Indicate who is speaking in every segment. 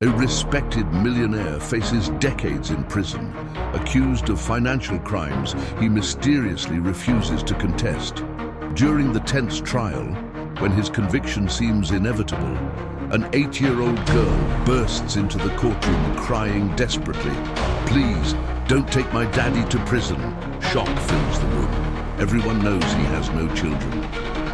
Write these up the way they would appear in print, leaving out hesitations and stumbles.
Speaker 1: A respected millionaire faces decades in prison. Accused of financial crimes he mysteriously refuses to contest. During the tense trial, when his conviction seems inevitable, an 8-year-old girl bursts into the courtroom crying desperately, "Please, don't take my daddy to prison." Shock fills the room. Everyone knows he has no children.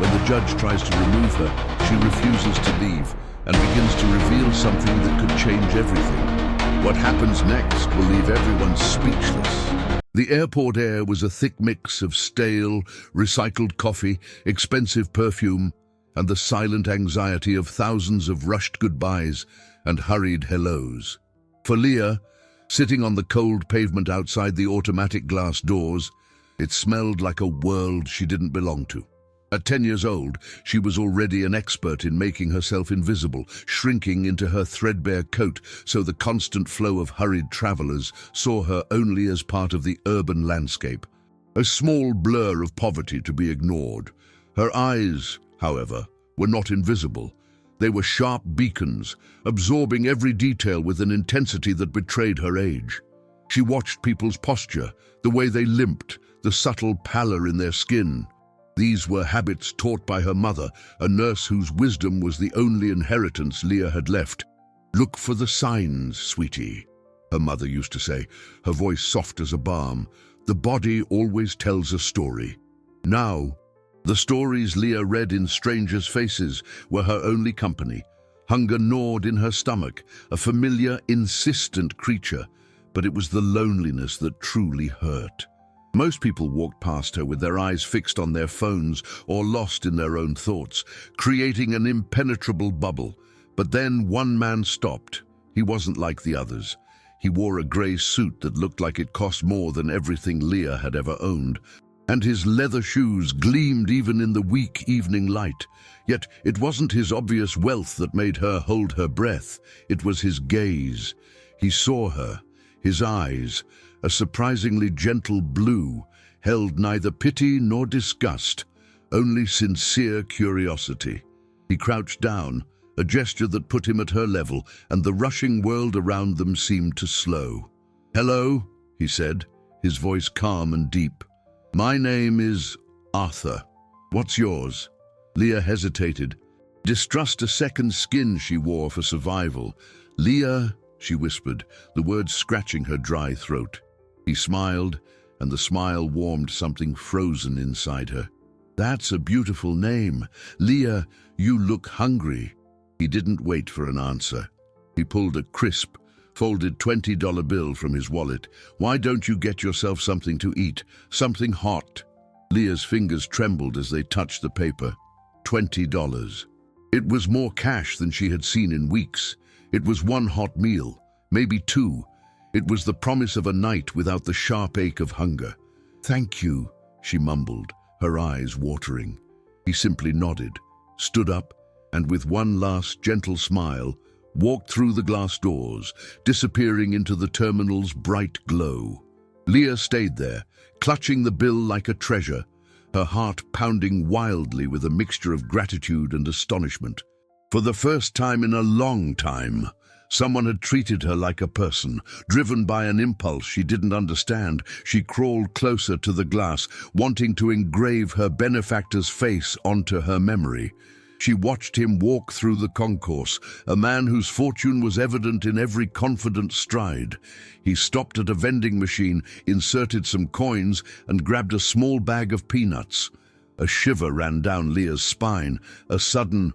Speaker 1: When the judge tries to remove her, she refuses to leave and begins to reveal something that could change everything. What happens next will leave everyone speechless. The airport air was a thick mix of stale, recycled coffee, expensive perfume, and the silent anxiety of thousands of rushed goodbyes and hurried hellos. For Leah, sitting on the cold pavement outside the automatic glass doors, it smelled like a world she didn't belong to. At 10 years old, she was already an expert in making herself invisible, shrinking into her threadbare coat so the constant flow of hurried travelers saw her only as part of the urban landscape, a small blur of poverty to be ignored. Her eyes, however, were not invisible. They were sharp beacons, absorbing every detail with an intensity that betrayed her age. She watched people's posture, the way they limped, the subtle pallor in their skin. These were habits taught by her mother, a nurse whose wisdom was the only inheritance Leah had left. "Look for the signs, sweetie," her mother used to say, her voice soft as a balm. "The body always tells a story." Now, the stories Leah read in strangers' faces were her only company. Hunger gnawed in her stomach, a familiar, insistent creature, but it was the loneliness that truly hurt. Most people walked past her with their eyes fixed on their phones or lost in their own thoughts, creating an impenetrable bubble. But then one man stopped. He wasn't like the others. He wore a grey suit that looked like it cost more than everything Leah had ever owned, and his leather shoes gleamed even in the weak evening light. Yet it wasn't his obvious wealth that made her hold her breath. It was his gaze. He saw her. His eyes, a surprisingly gentle blue, held neither pity nor disgust, only sincere curiosity. He crouched down, a gesture that put him at her level, and the rushing world around them seemed to slow. "Hello," he said, his voice calm and deep. "My name is Arthur. What's yours?" Leah hesitated. Distrust a second skin she wore for survival. "Leah," she whispered, the words scratching her dry throat. He smiled, and the smile warmed something frozen inside her. "That's a beautiful name. Leah, you look hungry." He didn't wait for an answer. He pulled a crisp, folded $20 bill from his wallet. "Why don't you get yourself something to eat? Something hot?" Leah's fingers trembled as they touched the paper. $20. It was more cash than she had seen in weeks. It was one hot meal, maybe two. It was the promise of a night without the sharp ache of hunger. "Thank you," she mumbled, her eyes watering. He simply nodded, stood up, and with one last gentle smile, walked through the glass doors, disappearing into the terminal's bright glow. Leah stayed there, clutching the bill like a treasure, her heart pounding wildly with a mixture of gratitude and astonishment. For the first time in a long time, someone had treated her like a person. Driven by an impulse she didn't understand, she crawled closer to the glass, wanting to engrave her benefactor's face onto her memory. She watched him walk through the concourse, a man whose fortune was evident in every confident stride. He stopped at a vending machine, inserted some coins, and grabbed a small bag of peanuts. A shiver ran down Leah's spine, a sudden,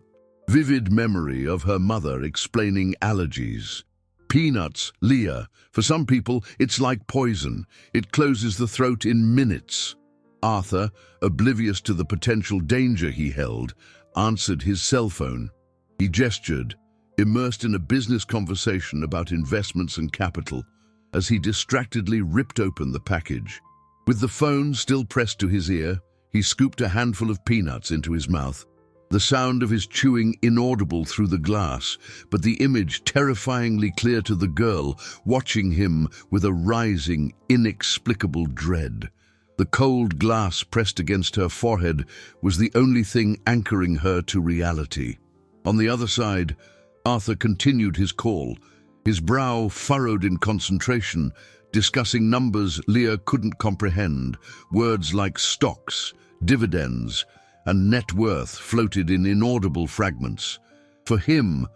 Speaker 1: vivid memory of her mother explaining allergies. Peanuts, Leah, for some people, it's like poison. It closes the throat in minutes. Arthur, oblivious to the potential danger he held, answered his cell phone. He gestured, immersed in a business conversation about investments and capital, as he distractedly ripped open the package. With the phone still pressed to his ear, he scooped a handful of peanuts into his mouth. The sound of his chewing inaudible through the glass, but the image terrifyingly clear to the girl, watching him with a rising, inexplicable dread. The cold glass pressed against her forehead was the only thing anchoring her to reality. On the other side, Arthur continued his call, his brow furrowed in concentration, discussing numbers Leah couldn't comprehend. Words like stocks, dividends, and net worth floated in inaudible fragments. For him,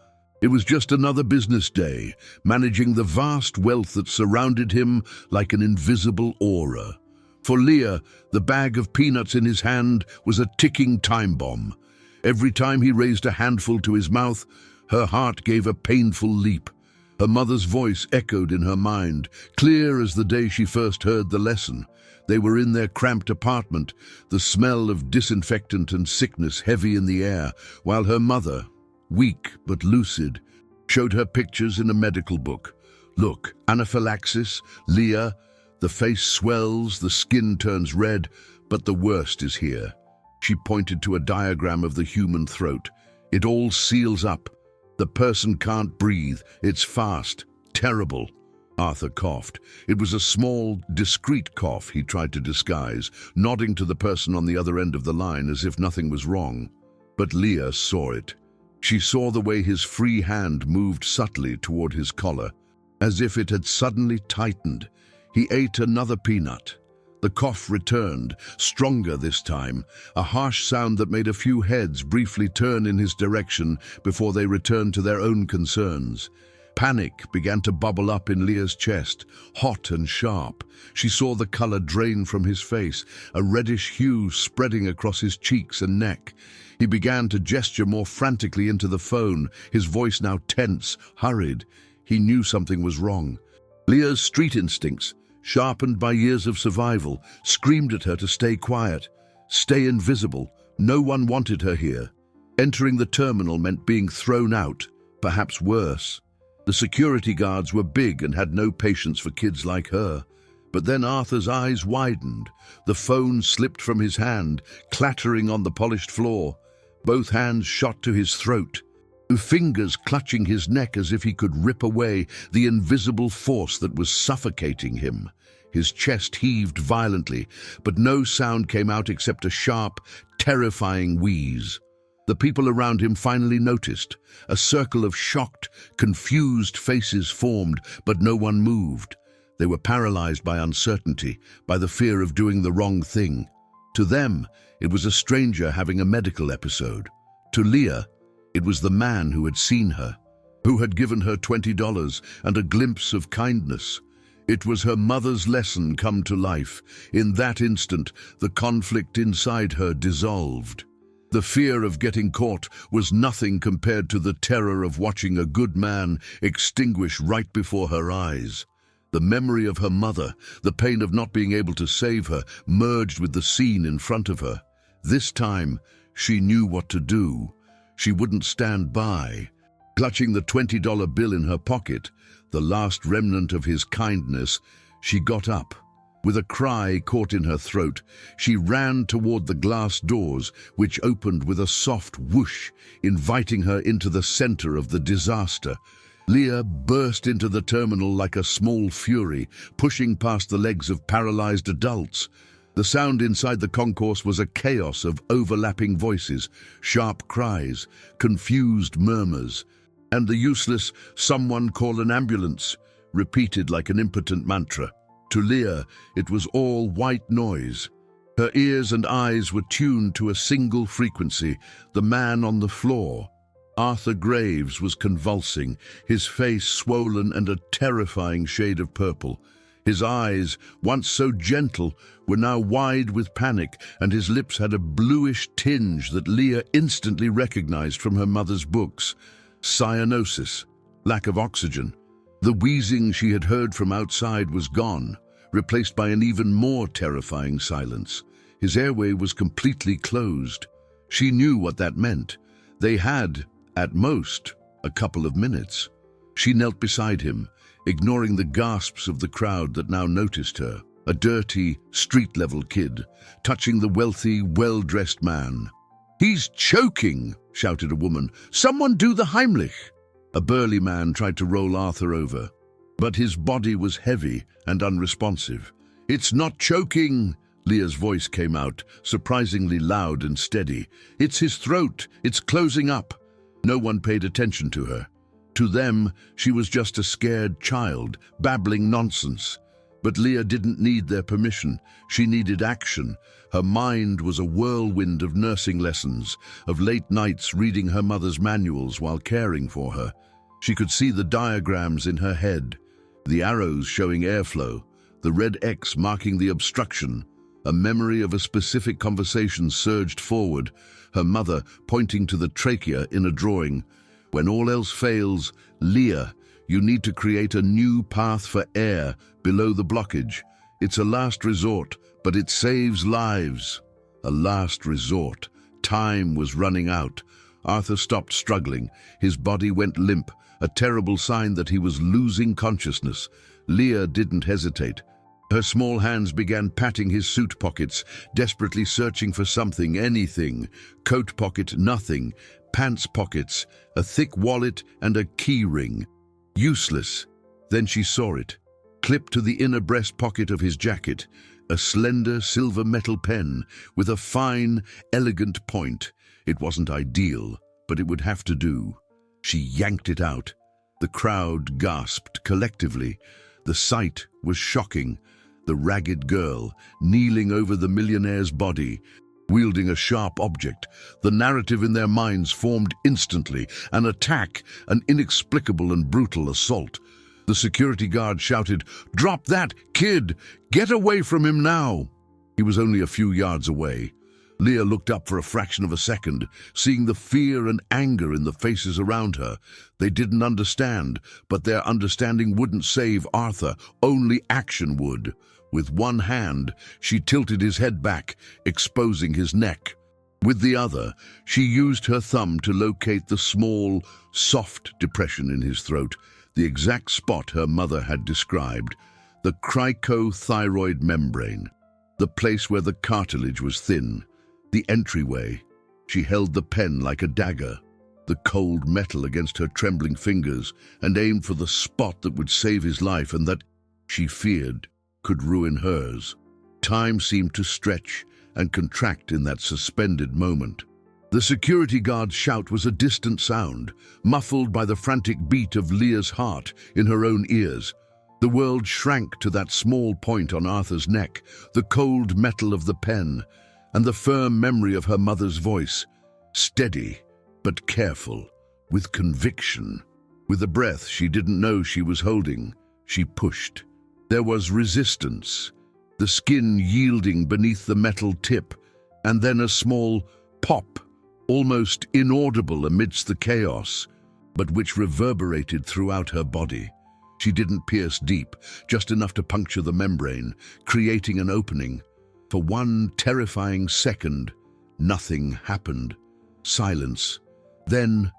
Speaker 1: it was just another business day, managing the vast wealth that surrounded him like an invisible aura. For Leah, the bag of peanuts in his hand was a ticking time bomb. Every time he raised a handful to his mouth, her heart gave a painful leap. Her mother's voice echoed in her mind, clear as the day she first heard the lesson. They were in their cramped apartment, the smell of disinfectant and sickness heavy in the air, while her mother, weak but lucid, showed her pictures in a medical book. Look, anaphylaxis, Leah, the face swells, the skin turns red, but the worst is here. She pointed to a diagram of the human throat. It all seals up. The person can't breathe. It's fast, terrible. Arthur coughed. It was a small, discreet cough he tried to disguise, nodding to the person on the other end of the line as if nothing was wrong. But Leah saw it. She saw the way his free hand moved subtly toward his collar, as if it had suddenly tightened. He ate another peanut. The cough returned, stronger this time, a harsh sound that made a few heads briefly turn in his direction before they returned to their own concerns. Panic began to bubble up in Leah's chest, hot and sharp. She saw the color drain from his face, a reddish hue spreading across his cheeks and neck. He began to gesture more frantically into the phone, his voice now tense, hurried. He knew something was wrong. Leah's street instincts, sharpened by years of survival, screamed at her to stay quiet, stay invisible. No one wanted her here. Entering the terminal meant being thrown out, perhaps worse. The security guards were big and had no patience for kids like her. But then Arthur's eyes widened. The phone slipped from his hand, clattering on the polished floor. Both hands shot to his throat, fingers clutching his neck as if he could rip away the invisible force that was suffocating him. His chest heaved violently, but no sound came out except a sharp, terrifying wheeze. The people around him finally noticed. A circle of shocked, confused faces formed, but no one moved. They were paralyzed by uncertainty, by the fear of doing the wrong thing. To them, it was a stranger having a medical episode. To Leah, it was the man who had seen her, who had given her $20 and a glimpse of kindness. It was her mother's lesson come to life. In that instant, the conflict inside her dissolved. The fear of getting caught was nothing compared to the terror of watching a good man extinguish right before her eyes. The memory of her mother, the pain of not being able to save her, merged with the scene in front of her. This time, she knew what to do. She wouldn't stand by. Clutching the $20 bill in her pocket, the last remnant of his kindness, she got up. With a cry caught in her throat, she ran toward the glass doors, which opened with a soft whoosh, inviting her into the center of the disaster. Leah burst into the terminal like a small fury, pushing past the legs of paralyzed adults. The sound inside the concourse was a chaos of overlapping voices, sharp cries, confused murmurs, and the useless "someone call an ambulance" repeated like an impotent mantra. To Leah, it was all white noise. Her ears and eyes were tuned to a single frequency, the man on the floor. Arthur Graves was convulsing, his face swollen and a terrifying shade of purple. His eyes, once so gentle, were now wide with panic, and his lips had a bluish tinge that Leah instantly recognized from her mother's books. Cyanosis, lack of oxygen. The wheezing she had heard from outside was gone, replaced by an even more terrifying silence. His airway was completely closed. She knew what that meant. They had, at most, a couple of minutes. She knelt beside him, ignoring the gasps of the crowd that now noticed her. A dirty, street-level kid, touching the wealthy, well-dressed man. "He's choking!" shouted a woman. "Someone do the Heimlich!" A burly man tried to roll Arthur over, but his body was heavy and unresponsive. "It's not choking!" Leah's voice came out, surprisingly loud and steady. "It's his throat. It's closing up." No one paid attention to her. To them, she was just a scared child, babbling nonsense. But Leah didn't need their permission. She needed action. Her mind was a whirlwind of nursing lessons, of late nights reading her mother's manuals while caring for her. She could see the diagrams in her head, the arrows showing airflow, the red X marking the obstruction. A memory of a specific conversation surged forward, her mother pointing to the trachea in a drawing. When all else fails, Leah, you need to create a new path for air below the blockage. It's a last resort, but it saves lives. A last resort. Time was running out. Arthur stopped struggling. His body went limp, a terrible sign that he was losing consciousness. Leah didn't hesitate. Her small hands began patting his suit pockets, desperately searching for something, anything. Coat pocket, nothing. Pants pockets, a thick wallet and a key ring. Useless. Then she saw it. Clipped to the inner breast pocket of his jacket, a slender silver metal pen with a fine, elegant point. It wasn't ideal, but it would have to do. She yanked it out. The crowd gasped collectively. The sight was shocking. The ragged girl, kneeling over the millionaire's body, wielding a sharp object. The narrative in their minds formed instantly. An attack, an inexplicable and brutal assault. The security guard shouted, "Drop that, kid! Get away from him now!" He was only a few yards away. Leah looked up for a fraction of a second, seeing the fear and anger in the faces around her. They didn't understand, but their understanding wouldn't save Arthur. Only action would. With one hand, she tilted his head back, exposing his neck. With the other, she used her thumb to locate the small, soft depression in his throat, the exact spot her mother had described, the cricothyroid membrane, the place where the cartilage was thin, the entryway. She held the pen like a dagger, the cold metal against her trembling fingers, and aimed for the spot that would save his life and that, she feared, could ruin hers. Time seemed to stretch and contract in that suspended moment. The security guard's shout was a distant sound, muffled by the frantic beat of Leah's heart in her own ears. The world shrank to that small point on Arthur's neck, the cold metal of the pen, and the firm memory of her mother's voice, steady but careful, with conviction. With a breath she didn't know she was holding, she pushed. There was resistance, the skin yielding beneath the metal tip, and then a small pop, almost inaudible amidst the chaos, but which reverberated throughout her body. She didn't pierce deep, just enough to puncture the membrane, creating an opening. For one terrifying second, nothing happened. Silence. Then,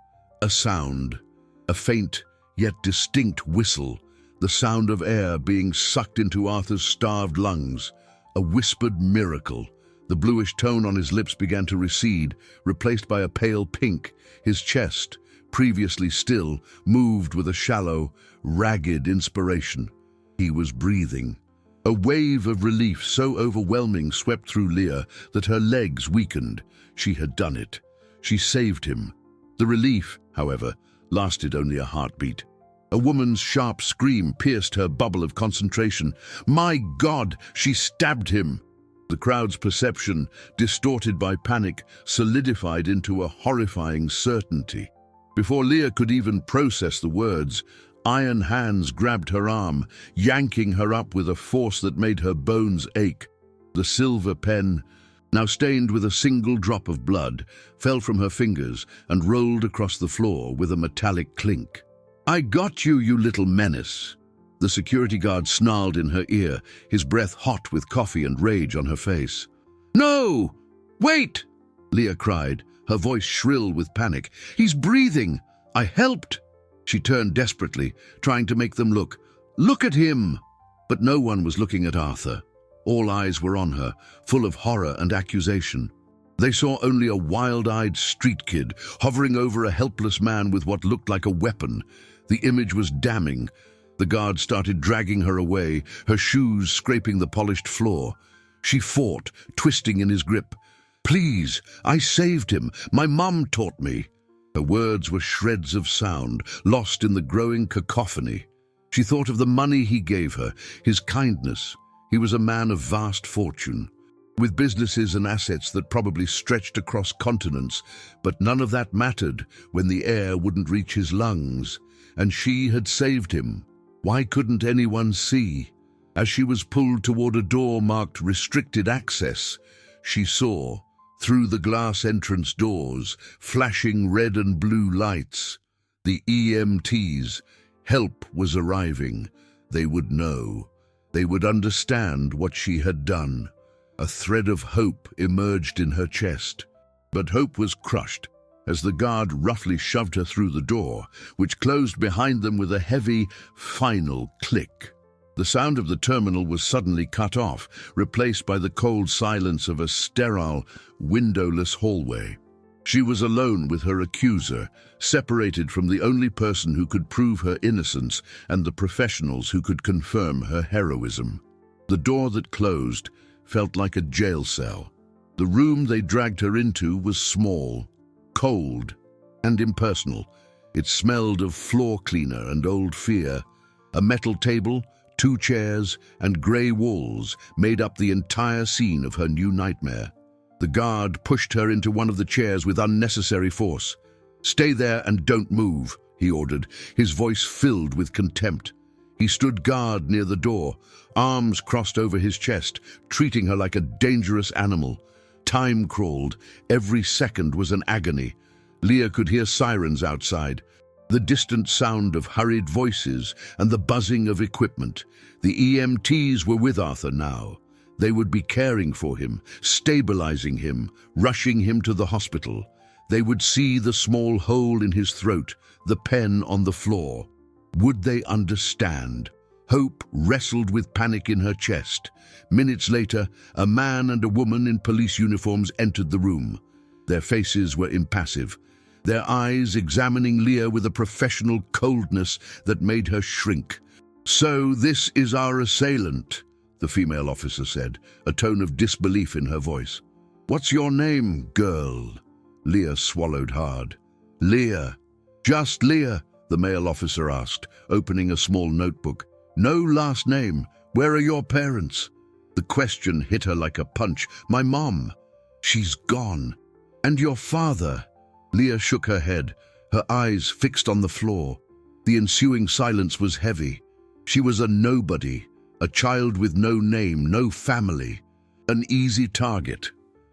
Speaker 1: a sound, a faint yet distinct whistle, the sound of air being sucked into Arthur's starved lungs. A whispered miracle. The bluish tone on his lips began to recede, replaced by a pale pink. His chest, previously still, moved with a shallow, ragged inspiration. He was breathing. A wave of relief so overwhelming swept through Leah that her legs weakened. She had done it. She saved him. The relief, however, lasted only a heartbeat. A woman's sharp scream pierced her bubble of concentration. My God, she stabbed him! The crowd's perception, distorted by panic, solidified into a horrifying certainty. Before Leah could even process the words, iron hands grabbed her arm, yanking her up with a force that made her bones ache. The silver pen, now stained with a single drop of blood, fell from her fingers and rolled across the floor with a metallic clink. I got you, you little menace. The security guard snarled in her ear, his breath hot with coffee and rage on her face. No! Wait! Leah cried, her voice shrill with panic. He's breathing! I helped! She turned desperately, trying to make them look. Look at him! But no one was looking at Arthur. All eyes were on her, full of horror and accusation. They saw only a wild-eyed street kid hovering over a helpless man with what looked like a weapon. The image was damning. The guard started dragging her away, her shoes scraping the polished floor. She fought, twisting in his grip. Please, I saved him. My mom taught me. Her words were shreds of sound, lost in the growing cacophony. She thought of the money he gave her, his kindness. He was a man of vast fortune, with businesses and assets that probably stretched across continents, but none of that mattered when the air wouldn't reach his lungs, and she had saved him. Why couldn't anyone see? As she was pulled toward a door marked "Restricted Access," she saw, through the glass entrance doors, flashing red and blue lights. The EMTs. Help was arriving. They would know. They would understand what she had done. A thread of hope emerged in her chest. But hope was crushed as the guard roughly shoved her through the door, which closed behind them with a heavy, final click. The sound of the terminal was suddenly cut off, replaced by the cold silence of a sterile, windowless hallway. She was alone with her accuser, separated from the only person who could prove her innocence and the professionals who could confirm her heroism. The door that closed felt like a jail cell. The room they dragged her into was small, cold, and impersonal. It smelled of floor cleaner and old fear. A metal table, 2 chairs, and grey walls made up the entire scene of her new nightmare. The guard pushed her into one of the chairs with unnecessary force. "Stay there and don't move," he ordered, his voice filled with contempt. He stood guard near the door, arms crossed over his chest, treating her like a dangerous animal. Time crawled. Every second was an agony. Leah could hear sirens outside, the distant sound of hurried voices and the buzzing of equipment. The EMTs were with Arthur now. They would be caring for him, stabilizing him, rushing him to the hospital. They would see the small hole in his throat, the pen on the floor. Would they understand? Hope wrestled with panic in her chest. Minutes later, a man and a woman in police uniforms entered the room. Their faces were impassive, their eyes examining Leah with a professional coldness that made her shrink. "So this is our assailant," the female officer said, a tone of disbelief in her voice. "What's your name, girl?" Leah swallowed hard. "Leah." "Just Leah?" the male officer asked, opening a small notebook. "No last name. Where are your parents?" The question hit her like a punch. "My mom." "She's gone." "And your father?" Leah shook her head, her eyes fixed on the floor. The ensuing silence was heavy. She was a nobody, a child with no name, no family, an easy target.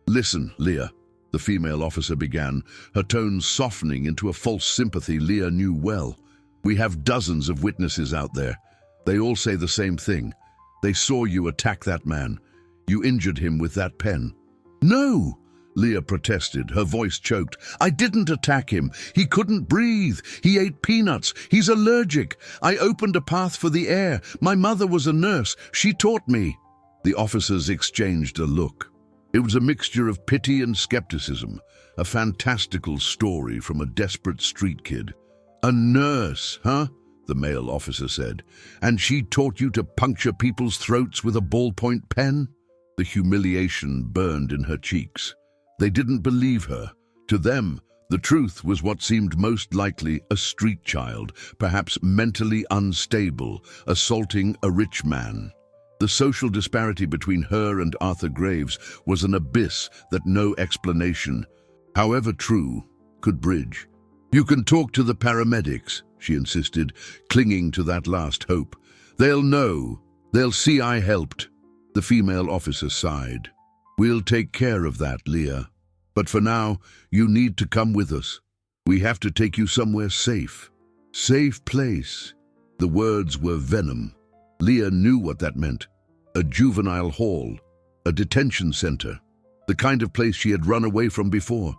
Speaker 1: "Listen, Leah," the female officer began, her tone softening into a false sympathy Leah knew well. "We have dozens of witnesses out there. They all say the same thing. They saw you attack that man. You injured him with that pen." "No!" Leah protested, her voice choked. "I didn't attack him. He couldn't breathe. He ate peanuts. He's allergic. I opened a path for the air. My mother was a nurse. She taught me." The officers exchanged a look. It was a mixture of pity and skepticism, a fantastical story from a desperate street kid. "A nurse, huh?" the male officer said. "And she taught you to puncture people's throats with a ballpoint pen?" The humiliation burned in her cheeks. They didn't believe her. To them, the truth was what seemed most likely: a street child, perhaps mentally unstable, assaulting a rich man. The social disparity between her and Arthur Graves was an abyss that no explanation, however true, could bridge. "You can talk to the paramedics," she insisted, clinging to that last hope. "They'll know. They'll see I helped." The female officer sighed. "We'll take care of that, Leah. But for now, you need to come with us. We have to take you somewhere safe." Safe place. The words were venom. Leah knew what that meant. A juvenile hall, a detention center, the kind of place she had run away from before,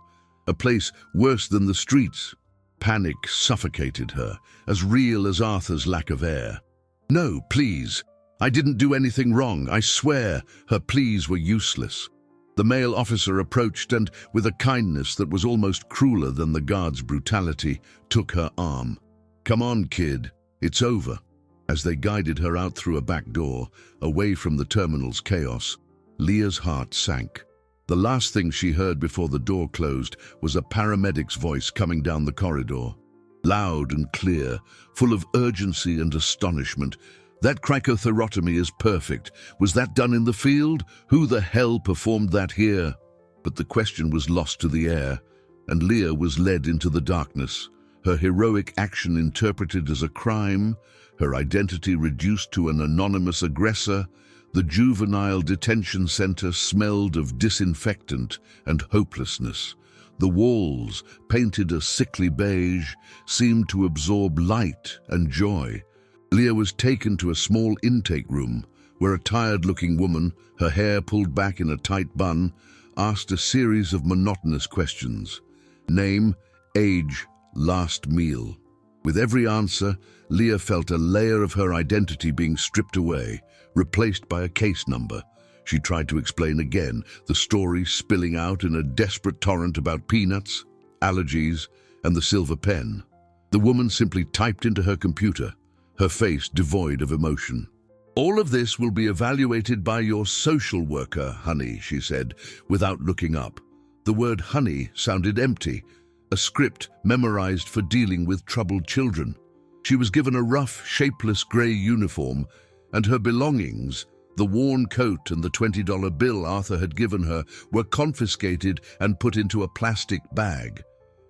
Speaker 1: a place worse than the streets. Panic suffocated her, as real as Arthur's lack of air. "No, please. I didn't do anything wrong, I swear." Her pleas were useless. The male officer approached and, with a kindness that was almost crueler than the guard's brutality, took her arm. "Come on, kid. It's over." As they guided her out through a back door, away from the terminal's chaos, Leah's heart sank. The last thing she heard before the door closed was a paramedic's voice coming down the corridor. Loud and clear, full of urgency and astonishment. "That cricothyrotomy is perfect. Was that done in the field? Who the hell performed that here?" But the question was lost to the air, and Leah was led into the darkness. Her heroic action interpreted as a crime, her identity reduced to an anonymous aggressor. The juvenile detention center smelled of disinfectant and hopelessness. The walls, painted a sickly beige, seemed to absorb light and joy. Leah was taken to a small intake room where a tired-looking woman, her hair pulled back in a tight bun, asked a series of monotonous questions. Name, age, last meal. With every answer, Leah felt a layer of her identity being stripped away, replaced by a case number. She tried to explain again, the story spilling out in a desperate torrent about peanuts, allergies, and the silver pen. The woman simply typed into her computer, her face devoid of emotion. "All of this will be evaluated by your social worker, honey," she said, without looking up. The word honey sounded empty, a script memorized for dealing with troubled children. She was given a rough, shapeless grey uniform, and her belongings, the worn coat and the $20 bill Arthur had given her, were confiscated and put into a plastic bag.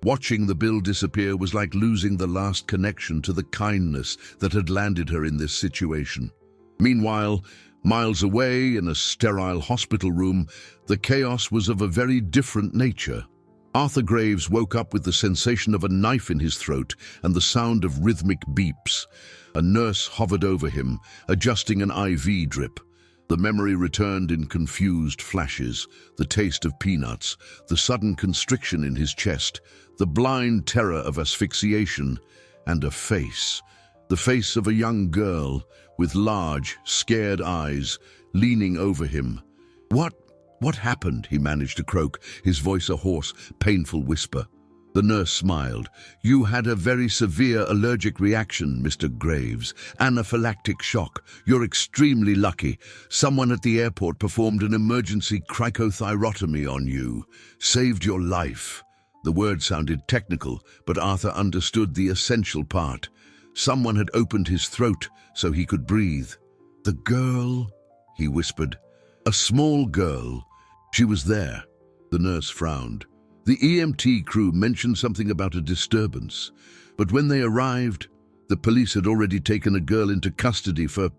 Speaker 1: Watching the bill disappear was like losing the last connection to the kindness that had landed her in this situation. Meanwhile, miles away in a sterile hospital room, the chaos was of a very different nature. Arthur Graves woke up with the sensation of a knife in his throat and the sound of rhythmic beeps. A nurse hovered over him, adjusting an IV drip. The memory returned in confused flashes, the taste of peanuts, the sudden constriction in his chest, the blind terror of asphyxiation, and a face. The face of a young girl, with large, scared eyes, leaning over him. What happened?" he managed to croak, his voice a hoarse, painful whisper. The nurse smiled. "You had a very severe allergic reaction, Mr. Graves. Anaphylactic shock. You're extremely lucky. Someone at the airport performed an emergency cricothyrotomy on you. Saved your life." The word sounded technical, but Arthur understood the essential part. Someone had opened his throat so he could breathe. "The girl," he whispered. "A small girl. She was there." The nurse frowned. The EMT crew mentioned something about a disturbance, but when they arrived, the police had already taken a girl into custody for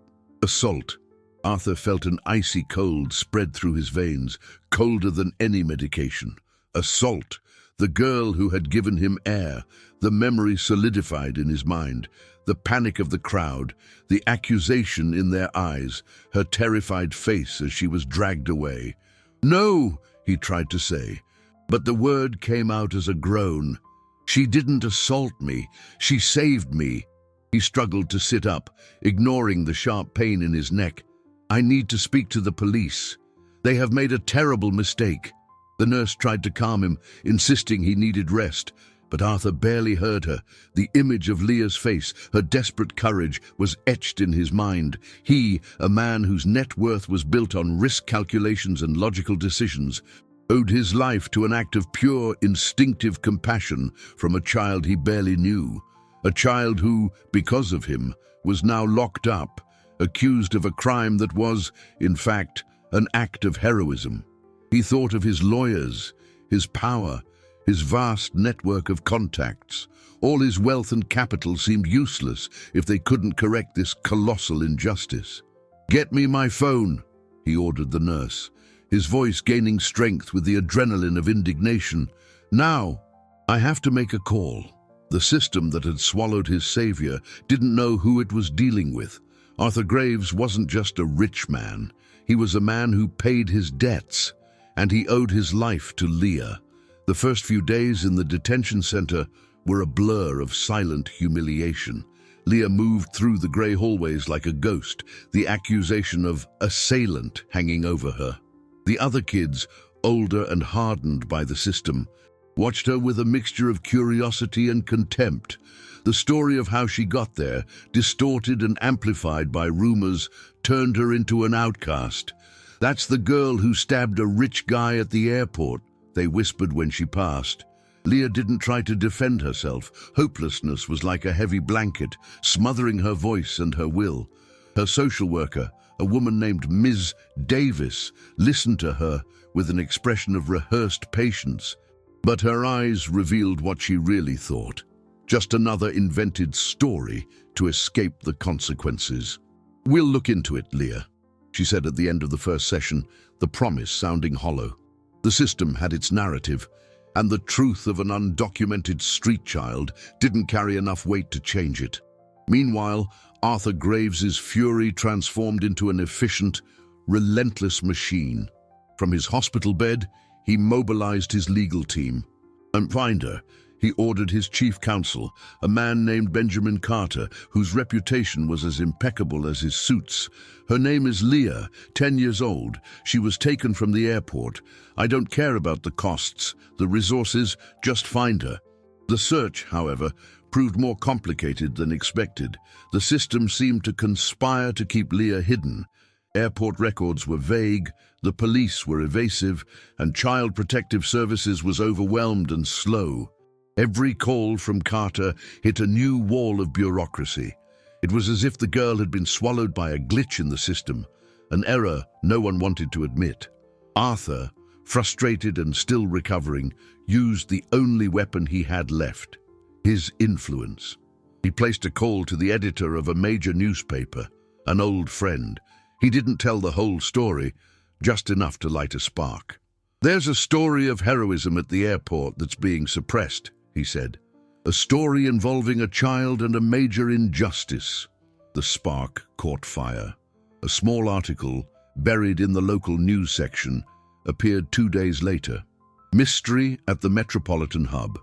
Speaker 1: assault. Arthur felt an icy cold spread through his veins, colder than any medication. Assault. The girl who had given him air. The memory solidified in his mind. The panic of the crowd, the accusation in their eyes, her terrified face as she was dragged away. "No," he tried to say, but the word came out as a groan. "She didn't assault me. She saved me." He struggled to sit up, ignoring the sharp pain in his neck. "I need to speak to the police. They have made a terrible mistake." The nurse tried to calm him, insisting he needed rest, but Arthur barely heard her. The image of Leah's face, her desperate courage, was etched in his mind. He, a man whose net worth was built on risk calculations and logical decisions, owed his life to an act of pure, instinctive compassion from a child he barely knew. A child who, because of him, was now locked up, accused of a crime that was, in fact, an act of heroism. He thought of his lawyers, his power, his vast network of contacts. All his wealth and capital seemed useless if they couldn't correct this colossal injustice. "Get me my phone," he ordered the nurse, his voice gaining strength with the adrenaline of indignation. "Now, I have to make a call." The system that had swallowed his savior didn't know who it was dealing with. Arthur Graves wasn't just a rich man. He was a man who paid his debts, and he owed his life to Leah. The first few days in the detention center were a blur of silent humiliation. Leah moved through the gray hallways like a ghost, the accusation of assailant hanging over her. The other kids, older and hardened by the system, watched her with a mixture of curiosity and contempt. The story of how she got there, distorted and amplified by rumors, turned her into an outcast. That's the girl who stabbed a rich guy at the airport, they whispered when she passed. Leah didn't try to defend herself. Hopelessness was like a heavy blanket, smothering her voice and her will. Her social worker, a woman named Ms. Davis, listened to her with an expression of rehearsed patience, but her eyes revealed what she really thought. Just another invented story to escape the consequences. "We'll look into it, Leah," she said at the end of the first session, the promise sounding hollow. The system had its narrative, and the truth of an undocumented street child didn't carry enough weight to change it. Meanwhile, Arthur Graves's fury transformed into an efficient, relentless machine. From his hospital bed, he mobilized his legal team. And find her, he ordered his chief counsel, a man named Benjamin Carter, whose reputation was as impeccable as his suits. "Her name is Leah, 10 years old. She was taken from the airport. I don't care about the costs, the resources, just find her." The search, however, proved more complicated than expected. The system seemed to conspire to keep Leah hidden. Airport records were vague, the police were evasive, and Child Protective Services was overwhelmed and slow. Every call from Carter hit a new wall of bureaucracy. It was as if the girl had been swallowed by a glitch in the system, an error no one wanted to admit. Arthur, frustrated and still recovering, used the only weapon he had left: his influence. He placed a call to the editor of a major newspaper, an old friend. He didn't tell the whole story, just enough to light a spark. "There's a story of heroism at the airport that's being suppressed," he said. "A story involving a child and a major injustice." The spark caught fire. A small article, buried in the local news section, appeared 2 days later. "Mystery at the Metropolitan Hub.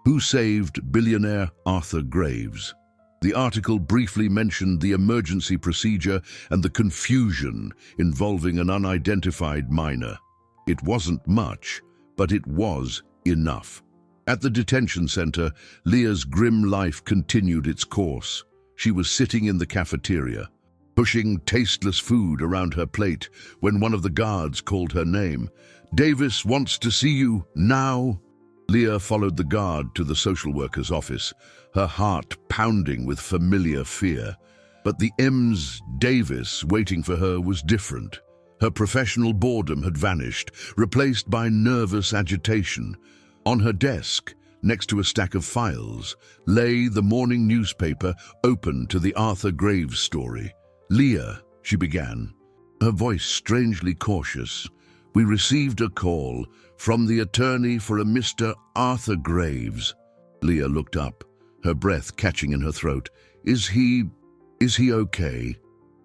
Speaker 1: Who saved billionaire Arthur Graves?" The article briefly mentioned the emergency procedure and the confusion involving an unidentified minor. It wasn't much, but it was enough. At the detention center, Leah's grim life continued its course. She was sitting in the cafeteria, pushing tasteless food around her plate, when one of the guards called her name. "Davis wants to see you now." Leah followed the guard to the social worker's office, her heart pounding with familiar fear. But the Ms. Davis waiting for her was different. Her professional boredom had vanished, replaced by nervous agitation. On her desk, next to a stack of files, lay the morning newspaper open to the Arthur Graves story. "Leah," she began, her voice strangely cautious, "we received a call from the attorney for a Mr. Arthur Graves." Leah looked up, her breath catching in her throat. Is he okay?"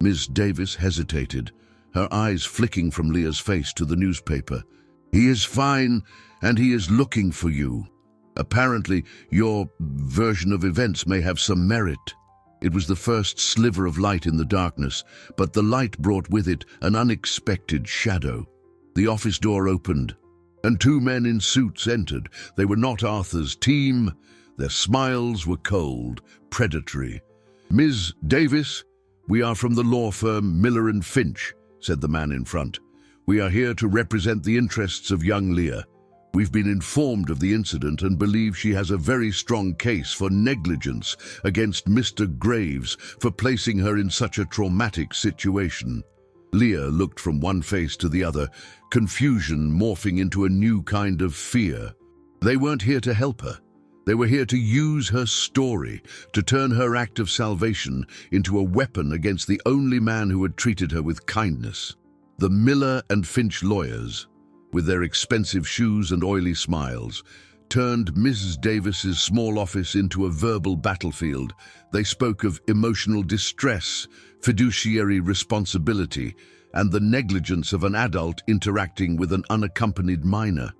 Speaker 1: Ms. Davis hesitated, her eyes flicking from Leah's face to the newspaper. "He is fine, and he is looking for you. Apparently, your version of events may have some merit." It was the first sliver of light in the darkness, but the light brought with it an unexpected shadow. The office door opened, and 2 men in suits entered. They were not Arthur's team. Their smiles were cold, predatory. "Ms. Davis, we are from the law firm Miller and Finch," said the man in front. "We are here to represent the interests of young Leah. We've been informed of the incident and believe she has a very strong case for negligence against Mr. Graves for placing her in such a traumatic situation." Leah looked from one face to the other, confusion morphing into a new kind of fear. They weren't here to help her. They were here to use her story, to turn her act of salvation into a weapon against the only man who had treated her with kindness. The Miller and Finch lawyers, with their expensive shoes and oily smiles, turned Mrs. Davis's small office into a verbal battlefield. They spoke of emotional distress, fiduciary responsibility, and the negligence of an adult interacting with an unaccompanied minor.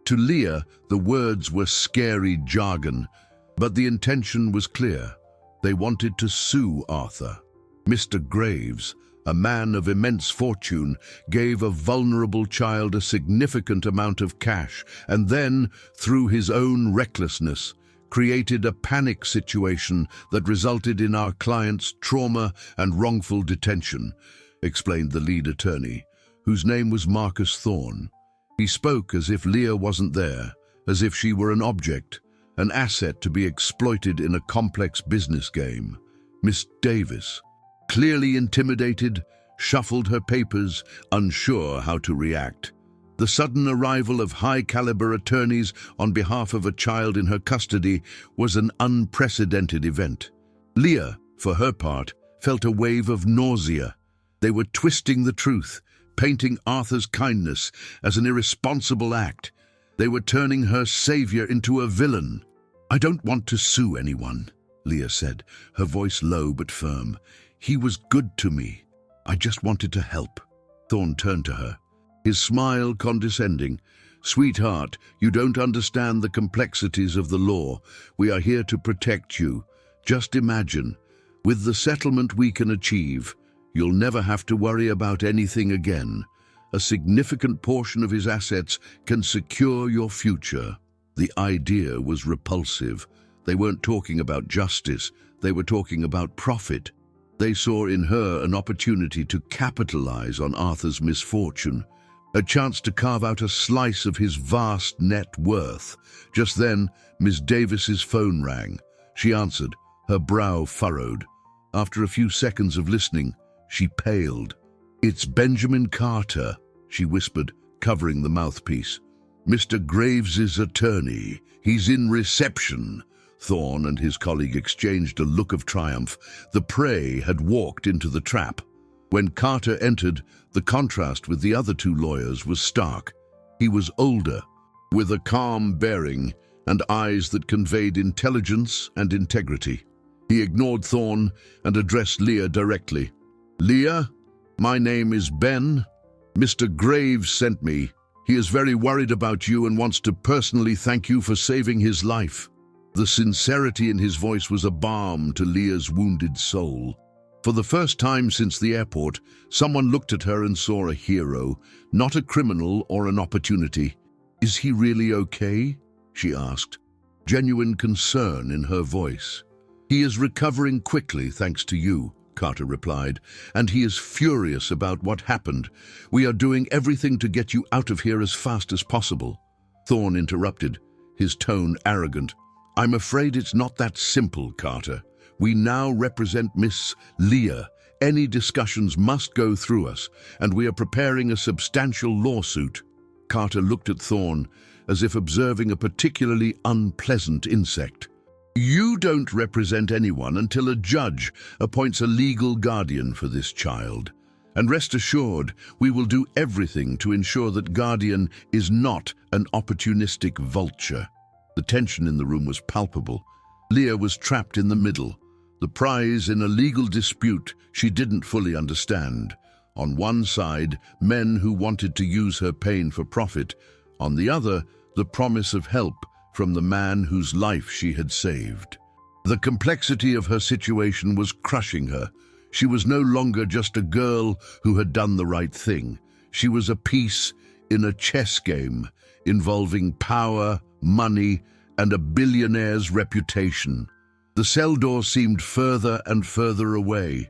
Speaker 1: To Leah, the words were scary jargon, but the intention was clear. They wanted to sue Arthur. Mr. Graves, a man of immense fortune, gave a vulnerable child a significant amount of cash and then, through his own recklessness, created a panic situation that resulted in our client's trauma and wrongful detention, explained the lead attorney. whose name was Marcus Thorne. He spoke as if Leah wasn't there, as if she were an object, an asset to be exploited in a complex business game. Miss Davis, clearly intimidated, shuffled her papers, unsure how to react. The sudden arrival of high-caliber attorneys on behalf of a child in her custody was an unprecedented event. Leah, for her part, felt a wave of nausea. They were twisting the truth, painting Arthur's kindness as an irresponsible act. They were turning her savior into a villain. "I don't want to sue anyone," Leah said, her voice low but firm. "He was good to me. I just wanted to help." Thorne turned to her, his smile condescending. "Sweetheart, you don't understand the complexities of the law. We are here to protect you. Just imagine, with the settlement we can achieve, you'll never have to worry about anything again. A significant portion of his assets can secure your future." The idea was repulsive. They weren't talking about justice, they were talking about profit. They saw in her an opportunity to capitalize on Arthur's misfortune, a chance to carve out a slice of his vast net worth. Just then, Miss Davis's phone rang. She answered, her brow furrowed. After a few seconds of listening, she paled. "It's Benjamin Carter," she whispered, covering the mouthpiece. "Mr. Graves's attorney. He's in reception." Thorne and his colleague exchanged a look of triumph. The prey had walked into the trap. When Carter entered, the contrast with the other two lawyers was stark. He was older, with a calm bearing and eyes that conveyed intelligence and integrity. He ignored Thorne and addressed Leah directly. "Leah, my name is Ben. Mr. Graves sent me. He is very worried about you and wants to personally thank you for saving his life." The sincerity in his voice was a balm to Leah's wounded soul. For the first time since the airport, someone looked at her and saw a hero, not a criminal or an opportunity. "Is he really okay?" she asked, genuine concern in her voice. "He is recovering quickly thanks to you," Carter replied, "and he is furious about what happened. We are doing everything to get you out of here as fast as possible." Thorne interrupted, his tone arrogant. "I'm afraid it's not that simple, Carter. We now represent Miss Leah. Any discussions must go through us, and we are preparing a substantial lawsuit." Carter looked at Thorne as if observing a particularly unpleasant insect. "You don't represent anyone until a judge appoints a legal guardian for this child. And rest assured, we will do everything to ensure that guardian is not an opportunistic vulture." The tension in the room was palpable. Leah was trapped in the middle, the prize in a legal dispute she didn't fully understand. On one side, men who wanted to use her pain for profit. On the other, the promise of help from the man whose life she had saved. The complexity of her situation was crushing her. She was no longer just a girl who had done the right thing. She was a piece in a chess game involving power, money, and a billionaire's reputation. The cell door seemed further and further away.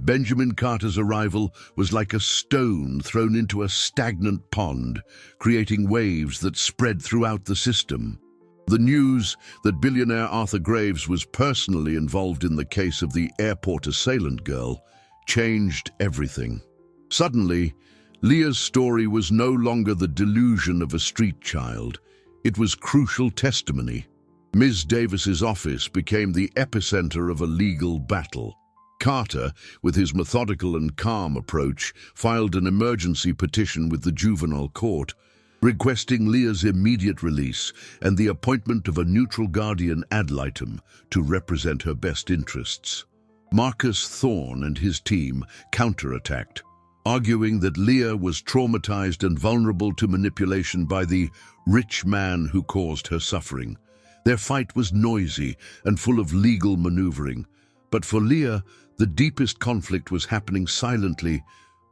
Speaker 1: Benjamin Carter's arrival was like a stone thrown into a stagnant pond, creating waves that spread throughout the system. The news that billionaire Arthur Graves was personally involved in the case of the airport assailant girl changed everything. Suddenly, Leah's story was no longer the delusion of a street child. It was crucial testimony. Ms. Davis's office became the epicenter of a legal battle. Carter, with his methodical and calm approach, filed an emergency petition with the juvenile court, requesting Leah's immediate release and the appointment of a neutral guardian ad litem to represent her best interests. Marcus Thorne and his team counterattacked, arguing that Leah was traumatized and vulnerable to manipulation by the rich man who caused her suffering. Their fight was noisy and full of legal maneuvering, but for Leah, the deepest conflict was happening silently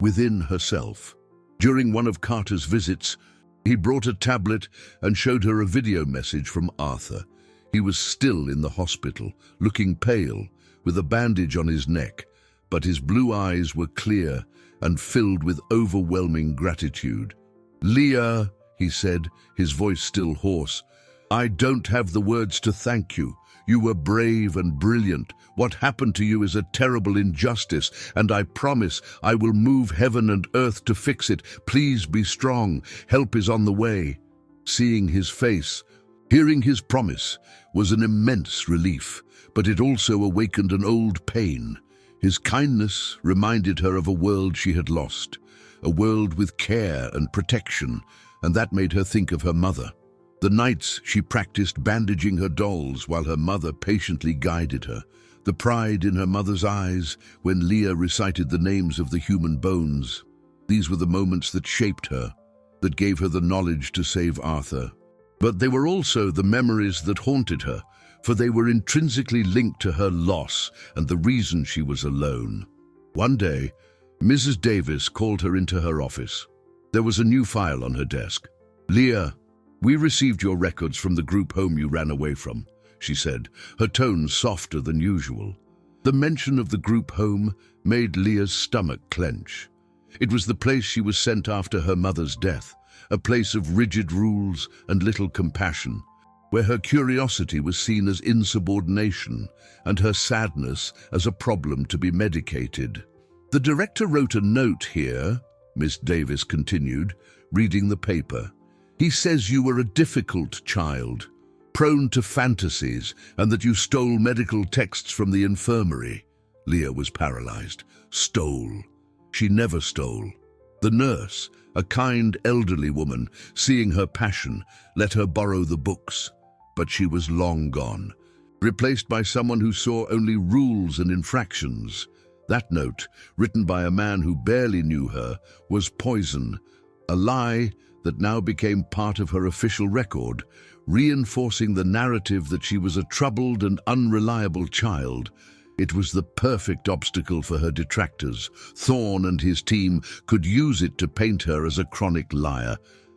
Speaker 1: within herself. During one of Carter's visits, he brought a tablet and showed her a video message from Arthur. He was still in the hospital, looking pale, with a bandage on his neck, but his blue eyes were clear and filled with overwhelming gratitude. "Leah," he said, his voice still hoarse, "I don't have the words to thank you. You were brave and brilliant. What happened to you is a terrible injustice, and I promise I will move heaven and earth to fix it. Please be strong. Help is on the way." Seeing his face, hearing his promise, was an immense relief, but it also awakened an old pain. His kindness reminded her of a world she had lost, a world with care and protection, and that made her think of her mother. The nights she practiced bandaging her dolls while her mother patiently guided her, the pride in her mother's eyes when Leah recited the names of the human bones. These were the moments that shaped her, that gave her the knowledge to save Arthur. But they were also the memories that haunted her, for they were intrinsically linked to her loss and the reason she was alone. One day, Mrs. Davis called her into her office. There was a new file on her desk. "Leah, we received your records from the group home you ran away from," she said, her tone softer than usual. The mention of the group home made Leah's stomach clench. It was the place she was sent after her mother's death, a place of rigid rules and little compassion, where her curiosity was seen as insubordination and her sadness as a problem to be medicated. "The director wrote a note here," Miss Davis continued, reading the paper. "He says you were a difficult child, prone to fantasies, and that you stole medical texts from the infirmary." Leah was paralyzed. Stole. She never stole. The nurse, a kind elderly woman, seeing her passion, let her borrow the books. But she was long gone, replaced by someone who saw only rules and infractions. That note, written by a man who barely knew her, was poison, a lie that now became part of her official record, reinforcing the narrative that she was a troubled and unreliable child. It was the perfect obstacle for her detractors. Thorne and his team could use it to paint her as a chronic liar.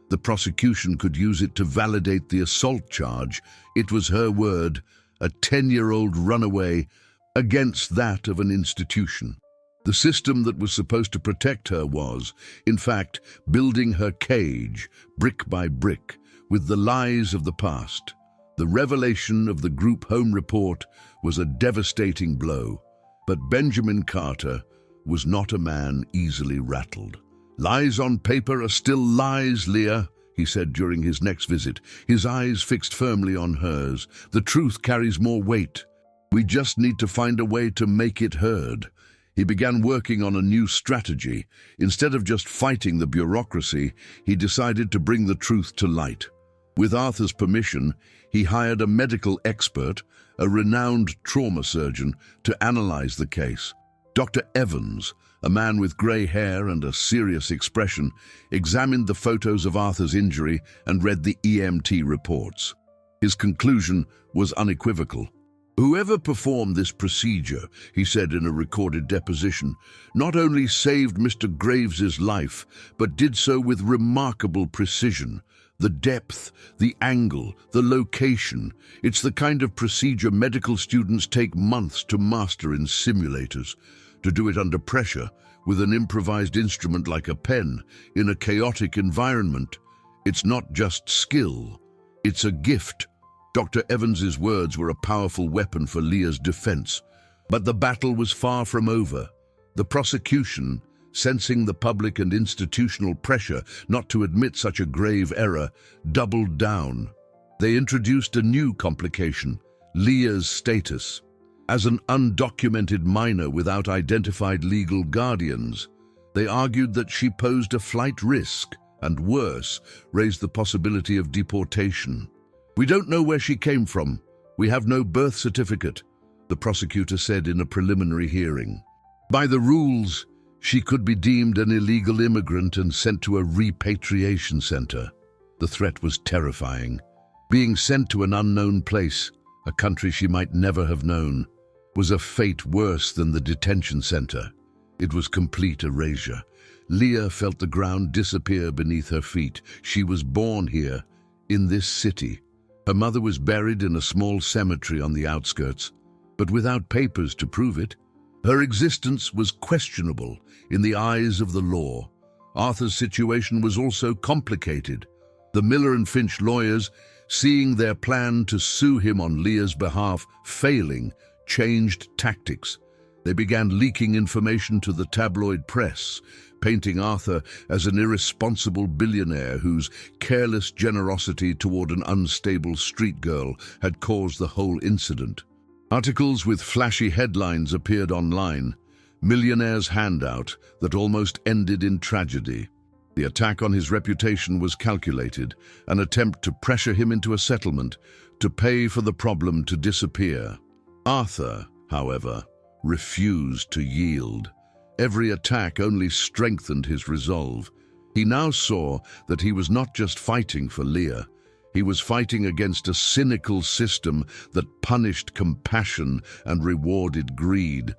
Speaker 1: The prosecution could use it to validate the assault charge. It was her word, a 10-year-old runaway, against that of an institution. The system that was supposed to protect her was, in fact, building her cage, brick by brick, with the lies of the past. The revelation of the group home report was a devastating blow, but Benjamin Carter was not a man easily rattled. "Lies on paper are still lies, Leah," he said during his next visit, his eyes fixed firmly on hers. "The truth carries more weight. We just need to find a way to make it heard." He began working on a new strategy. Instead of just fighting the bureaucracy, he decided to bring the truth to light. With Arthur's permission, he hired a medical expert, a renowned trauma surgeon, to analyze the case. Dr. Evans, a man with grey hair and a serious expression, examined the photos of Arthur's injury and read the EMT reports. His conclusion was unequivocal. "Whoever performed this procedure," he said in a recorded deposition, "not only saved Mr. Graves's life, but did so with remarkable precision. The depth, the angle, the location. It's the kind of procedure medical students take months to master in simulators. To do it under pressure, with an improvised instrument like a pen, in a chaotic environment. It's not just skill, it's a gift." Dr. Evans's words were a powerful weapon for Leah's defense. But the battle was far from over. The prosecution, sensing the public and institutional pressure not to admit such a grave error, doubled down. They introduced a new complication: Leah's status. As an undocumented minor without identified legal guardians, they argued that she posed a flight risk, and worse, raised the possibility of deportation. "We don't know where she came from. We have no birth certificate," the prosecutor said in a preliminary hearing. By the rules, she could be deemed an illegal immigrant and sent to a repatriation center. The threat was terrifying. Being sent to an unknown place, a country she might never have known, was a fate worse than the detention center. It was complete erasure. Leah felt the ground disappear beneath her feet. She was born here, in this city. Her mother was buried in a small cemetery on the outskirts, but without papers to prove it. Her existence was questionable in the eyes of the law. Arthur's situation was also complicated. The Miller and Finch lawyers, seeing their plan to sue him on Leah's behalf failing, changed tactics. They began leaking information to the tabloid press, painting Arthur as an irresponsible billionaire whose careless generosity toward an unstable street girl had caused the whole incident. Articles with flashy headlines appeared online. Millionaire's handout that almost ended in tragedy. The attack on his reputation was calculated, an attempt to pressure him into a settlement, to pay for the problem to disappear. Arthur, however, refused to yield. Every attack only strengthened his resolve. He now saw that he was not just fighting for Leah. He was fighting against a cynical system that punished compassion and rewarded greed.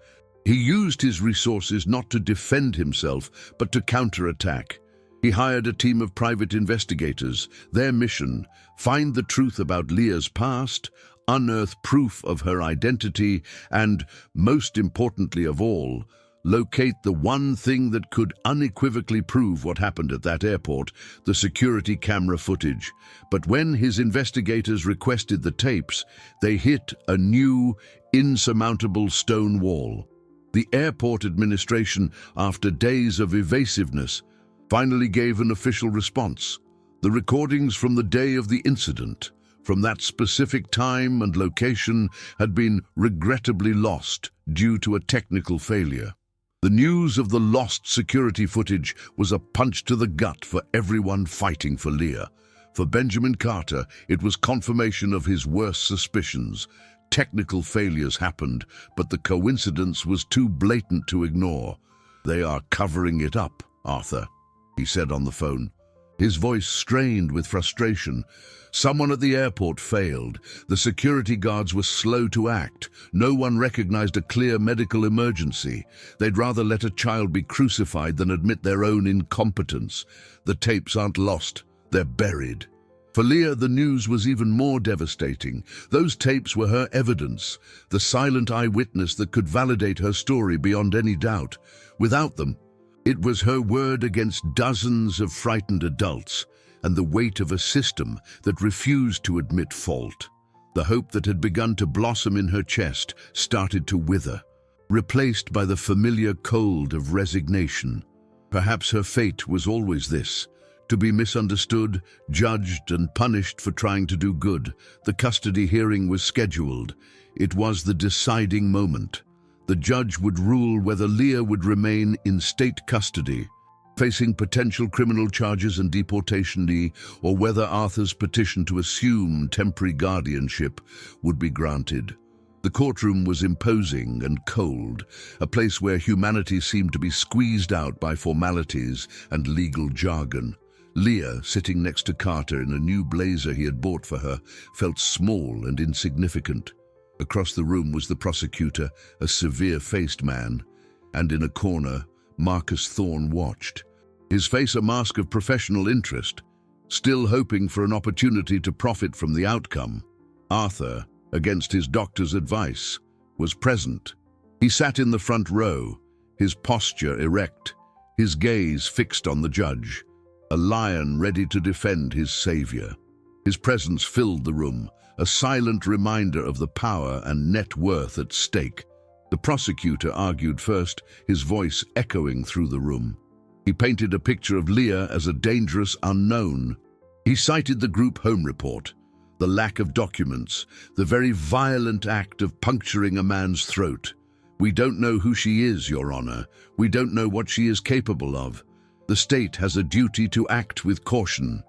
Speaker 1: He used his resources not to defend himself, but to counterattack. He hired a team of private investigators. Their mission: find the truth about Leah's past, unearth proof of her identity, and, most importantly of all, locate the one thing that could unequivocally prove what happened at that airport, the security camera footage. But when his investigators requested the tapes, they hit a new, insurmountable stone wall. The airport administration, after days of evasiveness, finally gave an official response. The recordings from the day of the incident, from that specific time and location, had been regrettably lost due to a technical failure. The news of the lost security footage was a punch to the gut for everyone fighting for Leah. For Benjamin Carter, it was confirmation of his worst suspicions. Technical failures happened, but the coincidence was too blatant to ignore. "They are covering it up, Arthur," he said on the phone. His voice strained with frustration. Someone at the airport failed. The security guards were slow to act. No one recognized a clear medical emergency. They'd rather let a child be crucified than admit their own incompetence. The tapes aren't lost, they're buried. For Leah, the news was even more devastating. Those tapes were her evidence, the silent eyewitness that could validate her story beyond any doubt. Without them, it was her word against dozens of frightened adults, and the weight of a system that refused to admit fault. The hope that had begun to blossom in her chest started to wither, replaced by the familiar cold of resignation. Perhaps her fate was always this: to be misunderstood, judged, and punished for trying to do good. The custody hearing was scheduled. It was the deciding moment. The judge would rule whether Leah would remain in state custody, facing potential criminal charges and deportation, or whether Arthur's petition to assume temporary guardianship would be granted. The courtroom was imposing and cold, a place where humanity seemed to be squeezed out by formalities and legal jargon. Leah, sitting next to Carter in a new blazer he had bought for her, felt small and insignificant. Across the room was the prosecutor, a severe-faced man, and in a corner, Marcus Thorne watched, his face a mask of professional interest, still hoping for an opportunity to profit from the outcome. Arthur, against his doctor's advice, was present. He sat in the front row, his posture erect, his gaze fixed on the judge, a lion ready to defend his savior. His presence filled the room, a silent reminder of the power and net worth at stake. The prosecutor argued first, his voice echoing through the room. He painted a picture of Leah as a dangerous unknown. He cited the group home report, the lack of documents, the very violent act of puncturing a man's throat. "We don't know who she is, Your Honor. We don't know what she is capable of. The state has a duty to act with caution."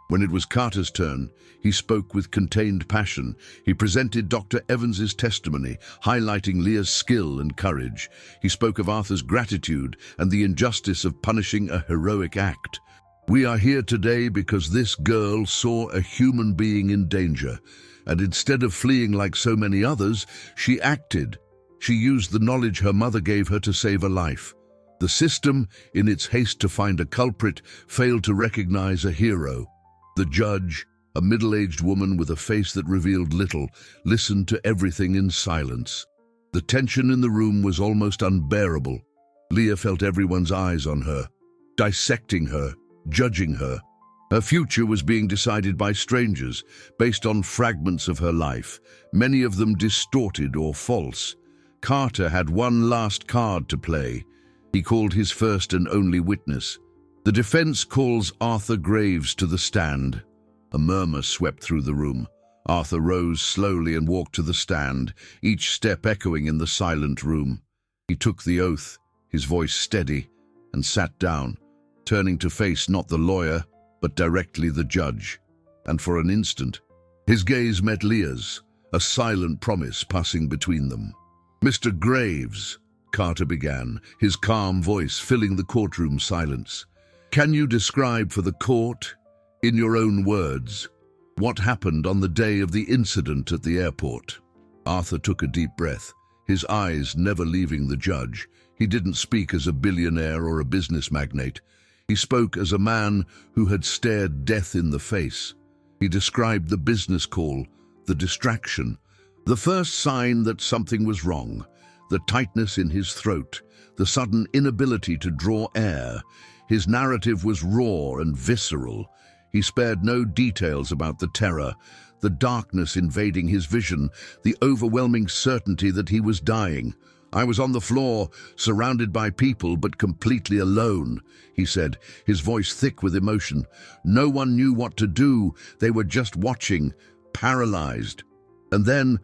Speaker 1: When it was Carter's turn, he spoke with contained passion. He presented Dr. Evans's testimony, highlighting Leah's skill and courage. He spoke of Arthur's gratitude and the injustice of punishing a heroic act. "We are here today because this girl saw a human being in danger, and instead of fleeing like so many others, she acted. She used the knowledge her mother gave her to save a life. The system, in its haste to find a culprit, failed to recognize a hero." The judge, a middle-aged woman with a face that revealed little, listened to everything in silence. The tension in the room was almost unbearable. Leah felt everyone's eyes on her, dissecting her, judging her. Her future was being decided by strangers, based on fragments of her life, many of them distorted or false. Carter had one last card to play. He called his first and only witness. The defense calls Arthur Graves to the stand. A murmur swept through the room. Arthur rose slowly and walked to the stand, each step echoing in the silent room. He took the oath, his voice steady, and sat down, turning to face not the lawyer, but directly the judge. And for an instant, his gaze met Leah's, a silent promise passing between them. "Mr. Graves," Carter began, his calm voice filling the courtroom silence, "can you describe for the court, in your own words, what happened on the day of the incident at the airport?" Arthur took a deep breath, his eyes never leaving the judge. He didn't speak as a billionaire or a business magnate. He spoke as a man who had stared death in the face. He described the business call, the distraction, the first sign that something was wrong, the tightness in his throat, the sudden inability to draw air. His narrative was raw and visceral. He spared no details about the terror, the darkness invading his vision, the overwhelming certainty that he was dying. "I was on the floor, surrounded by people, but completely alone," he said, his voice thick with emotion. "No one knew what to do. They were just watching, paralyzed. And then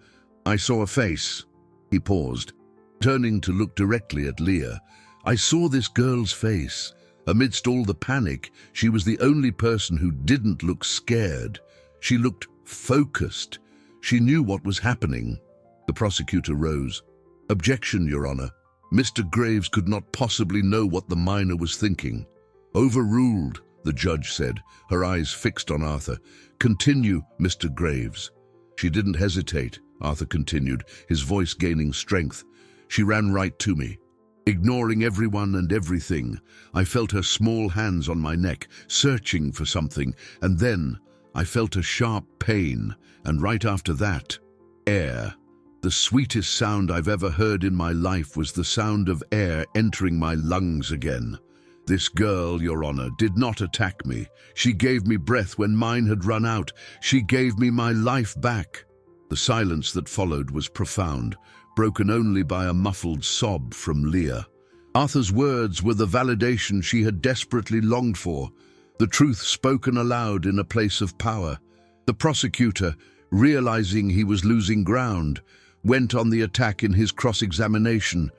Speaker 1: I saw a face." He paused, turning to look directly at Leah. "I saw this girl's face. Amidst all the panic, she was the only person who didn't look scared. She looked focused. She knew what was happening." The prosecutor rose. "Objection, Your Honor. Mr. Graves could not possibly know what the minor was thinking." "Overruled," the judge said, her eyes fixed on Arthur. "Continue, Mr. Graves." "She didn't hesitate," Arthur continued, his voice gaining strength. "She ran right to me. Ignoring everyone and everything, I felt her small hands on my neck, searching for something, and then I felt a sharp pain, and right after that, air. The sweetest sound I've ever heard in my life was the sound of air entering my lungs again. This girl, Your Honor, did not attack me. She gave me breath when mine had run out. She gave me my life back." The silence that followed was profound, broken only by a muffled sob from Leah. Arthur's words were the validation she had desperately longed for, the truth spoken aloud in a place of power. The prosecutor, realizing he was losing ground, went on the attack in his cross-examination.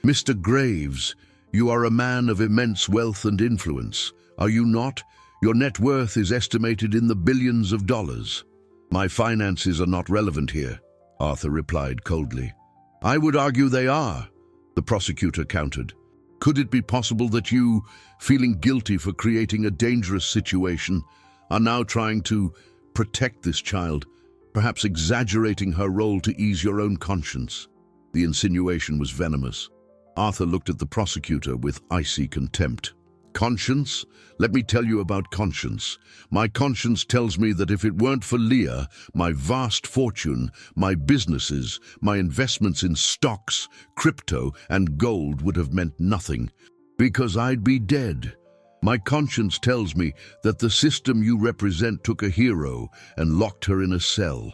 Speaker 1: "Mr. Graves, you are a man of immense wealth and influence, are you not? Your net worth is estimated in the billions of dollars." "My finances are not relevant here," Arthur replied coldly. "I would argue they are," the prosecutor countered. "Could it be possible that you, feeling guilty for creating a dangerous situation, are now trying to protect this child, perhaps exaggerating her role to ease your own conscience?" The insinuation was venomous. Arthur looked at the prosecutor with icy contempt. "Conscience? Let me tell you about conscience. My conscience tells me that if it weren't for Leah, my vast fortune, my businesses, my investments in stocks, crypto, and gold would have meant nothing, because I'd be dead. My conscience tells me that the system you represent took a hero and locked her in a cell.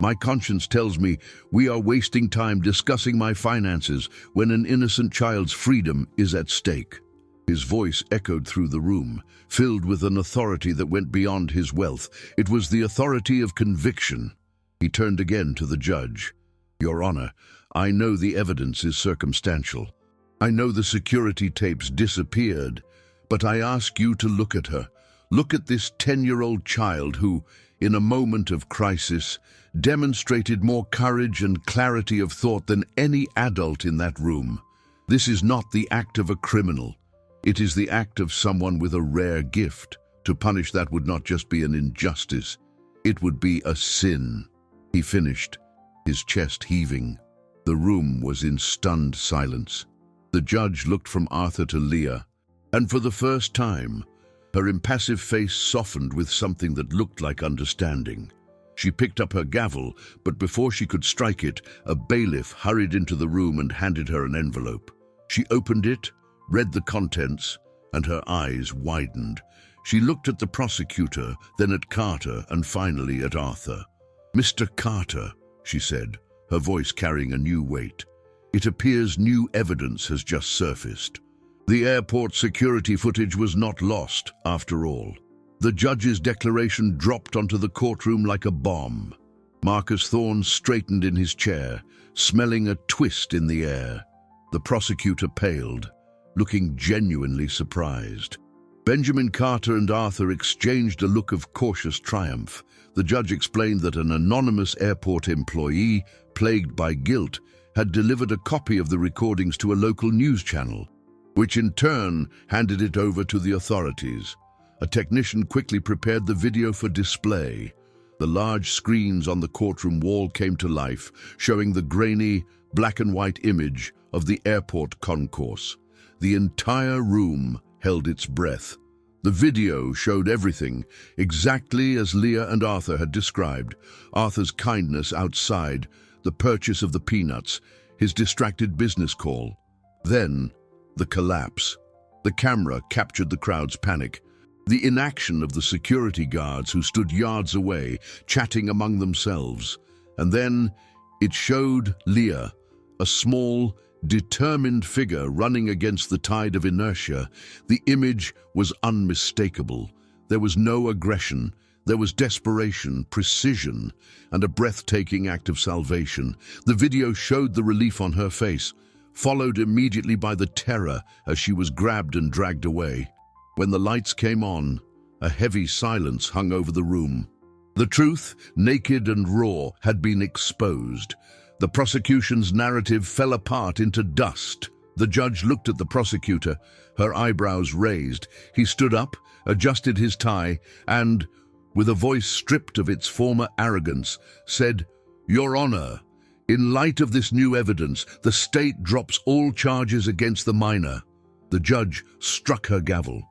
Speaker 1: My conscience tells me we are wasting time discussing my finances when an innocent child's freedom is at stake." His voice echoed through the room, filled with an authority that went beyond his wealth. It was the authority of conviction. He turned again to the judge. "Your Honor, I know the evidence is circumstantial. I know the security tapes disappeared, but I ask you to look at her. Look at this 10-year-old child who, in a moment of crisis, demonstrated more courage and clarity of thought than any adult in that room. This is not the act of a criminal. It is the act of someone with a rare gift. To punish that would not just be an injustice, it would be a sin." He finished, his chest heaving. The room was in stunned silence. The judge looked from Arthur to Leah, and for the first time, her impassive face softened with something that looked like understanding. She picked up her gavel, but before she could strike it, a bailiff hurried into the room and handed her an envelope. She opened it, read the contents, and her eyes widened. She looked at the prosecutor, then at Carter, and finally at Arthur. "Mr. Carter," she said, her voice carrying a new weight, "it appears new evidence has just surfaced. The airport security footage was not lost, after all." The judge's declaration dropped onto the courtroom like a bomb. Marcus Thorne straightened in his chair, smelling a twist in the air. The prosecutor paled, looking genuinely surprised. Benjamin Carter and Arthur exchanged a look of cautious triumph. The judge explained that an anonymous airport employee, plagued by guilt, had delivered a copy of the recordings to a local news channel, which in turn handed it over to the authorities. A technician quickly prepared the video for display. The large screens on the courtroom wall came to life, showing the grainy, black-and-white image of the airport concourse. The entire room held its breath. The video showed everything, exactly as Leah and Arthur had described. Arthur's kindness outside, the purchase of the peanuts, his distracted business call. Then, the collapse. The camera captured the crowd's panic. The inaction of the security guards who stood yards away, chatting among themselves. And then, it showed Leah, a small, determined figure running against the tide of inertia. The image was unmistakable. There was no aggression. There was desperation, precision, and a breathtaking act of salvation. The video showed the relief on her face, followed immediately by the terror as she was grabbed and dragged away. When the lights came on, a heavy silence hung over the room. The truth, naked and raw, had been exposed. The prosecution's narrative fell apart into dust. The judge looked at the prosecutor, her eyebrows raised. He stood up, adjusted his tie, and, with a voice stripped of its former arrogance, said, "Your Honor, in light of this new evidence, the state drops all charges against the minor." The judge struck her gavel.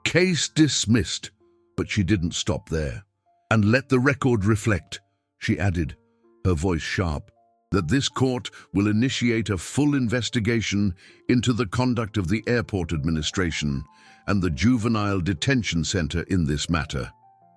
Speaker 1: "Case dismissed." But she didn't stop there. "And let the record reflect," she added, her voice sharp, "that this court will initiate a full investigation into the conduct of the airport administration and the juvenile detention center in this matter.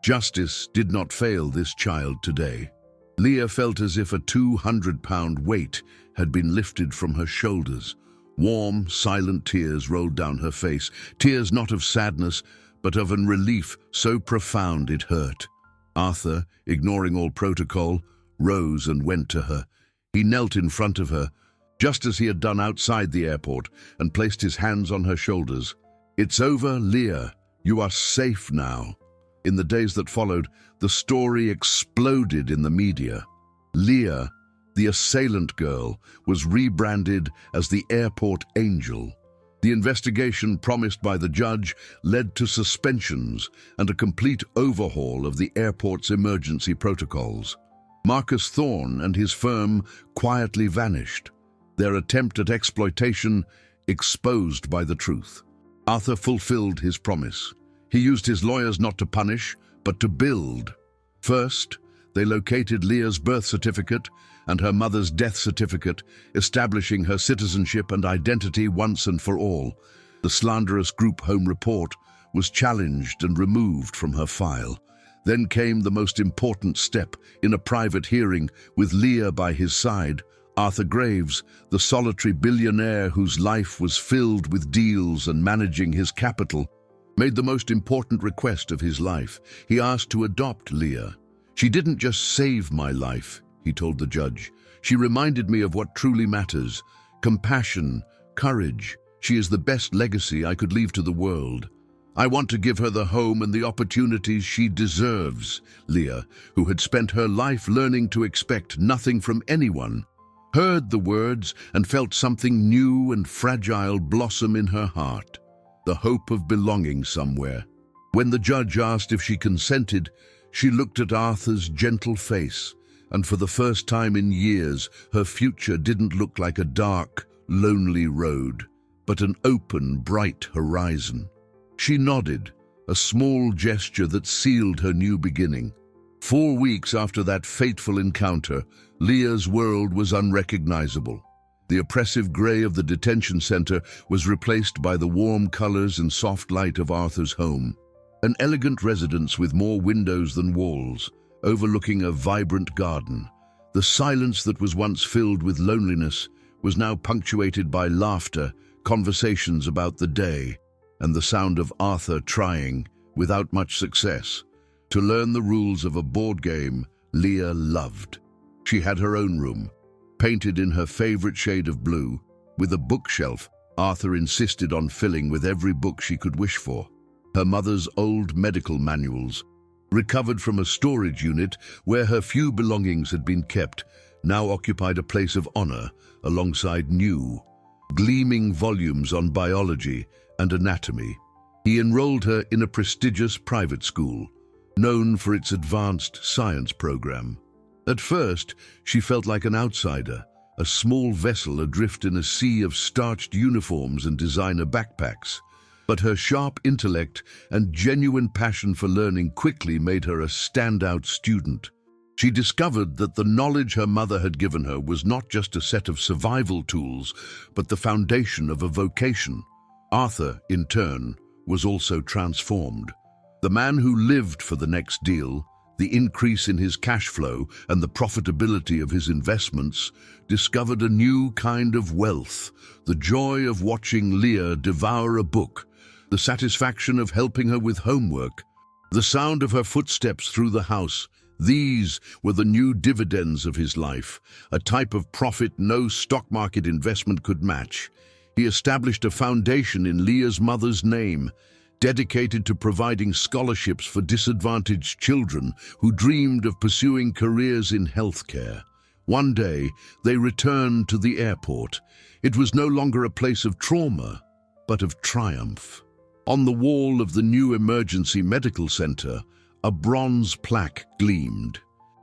Speaker 1: Justice did not fail this child today." Leah felt as if a 200-pound weight had been lifted from her shoulders. Warm, silent tears rolled down her face, tears not of sadness, but of an relief so profound it hurt. Arthur, ignoring all protocol, rose and went to her. He knelt in front of her, just as he had done outside the airport, and placed his hands on her shoulders. "It's over, Leah. You are safe now." In the days that followed, the story exploded in the media. Leah, the assailant girl, was rebranded as the airport angel. The investigation promised by the judge led to suspensions and a complete overhaul of the airport's emergency protocols. Marcus Thorne and his firm quietly vanished, their attempt at exploitation exposed by the truth. Arthur fulfilled his promise. He used his lawyers not to punish, but to build. First, they located Leah's birth certificate and her mother's death certificate, establishing her citizenship and identity once and for all. The slanderous group home report was challenged and removed from her file. Then came the most important step. In a private hearing, with Leah by his side, Arthur Graves, the solitary billionaire whose life was filled with deals and managing his capital, made the most important request of his life. He asked to adopt Leah. "She didn't just save my life," he told the judge. "She reminded me of what truly matters: compassion, courage. She is the best legacy I could leave to the world. I want to give her the home and the opportunities she deserves." Leah, who had spent her life learning to expect nothing from anyone, heard the words and felt something new and fragile blossom in her heart, the hope of belonging somewhere. When the judge asked if she consented, she looked at Arthur's gentle face, and for the first time in years, her future didn't look like a dark, lonely road, but an open, bright horizon. She nodded, a small gesture that sealed her new beginning. 4 weeks after that fateful encounter, Leah's world was unrecognizable. The oppressive grey of the detention center was replaced by the warm colors and soft light of Arthur's home. An elegant residence with more windows than walls, overlooking a vibrant garden. The silence that was once filled with loneliness was now punctuated by laughter, conversations about the day, and the sound of Arthur trying, without much success, to learn the rules of a board game Leah loved. She had her own room, painted in her favorite shade of blue, with a bookshelf Arthur insisted on filling with every book she could wish for. Her mother's old medical manuals, recovered from a storage unit where her few belongings had been kept, now occupied a place of honor alongside new, gleaming volumes on biology and anatomy. He enrolled her in a prestigious private school, known for its advanced science program. At first, she felt like an outsider, a small vessel adrift in a sea of starched uniforms and designer backpacks. But her sharp intellect and genuine passion for learning quickly made her a standout student. She discovered that the knowledge her mother had given her was not just a set of survival tools, but the foundation of a vocation. Arthur, in turn, was also transformed. The man who lived for the next deal, the increase in his cash flow, and the profitability of his investments, discovered a new kind of wealth, the joy of watching Leah devour a book, the satisfaction of helping her with homework, the sound of her footsteps through the house. These were the new dividends of his life, a type of profit no stock market investment could match. He established a foundation in Leah's mother's name, dedicated to providing scholarships for disadvantaged children who dreamed of pursuing careers in healthcare. One day, they returned to the airport. It was no longer a place of trauma, but of triumph. On the wall of the new emergency medical center, a bronze plaque gleamed.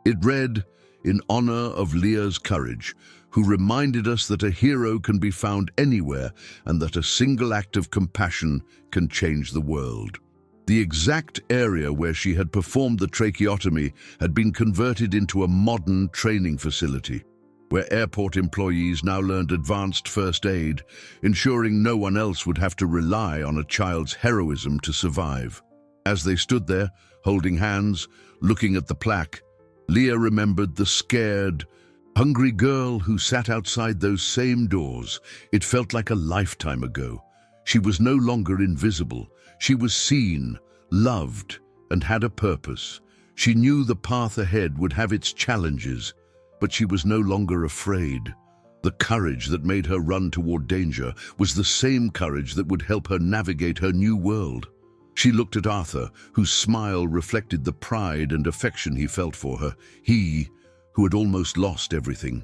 Speaker 1: It read, "In honor of Leah's courage, who reminded us that a hero can be found anywhere and that a single act of compassion can change the world." The exact area where she had performed the tracheotomy had been converted into a modern training facility, where airport employees now learned advanced first aid, ensuring no one else would have to rely on a child's heroism to survive. As they stood there, holding hands, looking at the plaque, Leah remembered the scared, hungry girl who sat outside those same doors. It felt like a lifetime ago. She was no longer invisible. She was seen, loved, and had a purpose. She knew the path ahead would have its challenges, but she was no longer afraid. The courage that made her run toward danger was the same courage that would help her navigate her new world. She looked at Arthur, whose smile reflected the pride and affection he felt for her. He, who had almost lost everything,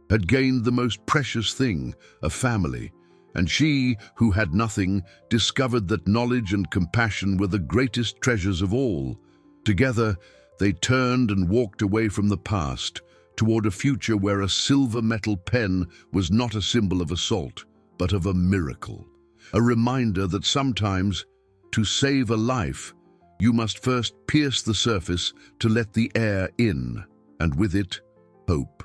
Speaker 1: had gained the most precious thing, a family, and she, who had nothing, discovered that knowledge and compassion were the greatest treasures of all. Together, they turned and walked away from the past, toward a future where a silver metal pen was not a symbol of assault, but of a miracle. A reminder that sometimes, to save a life, you must first pierce the surface to let the air in, and with it, hope.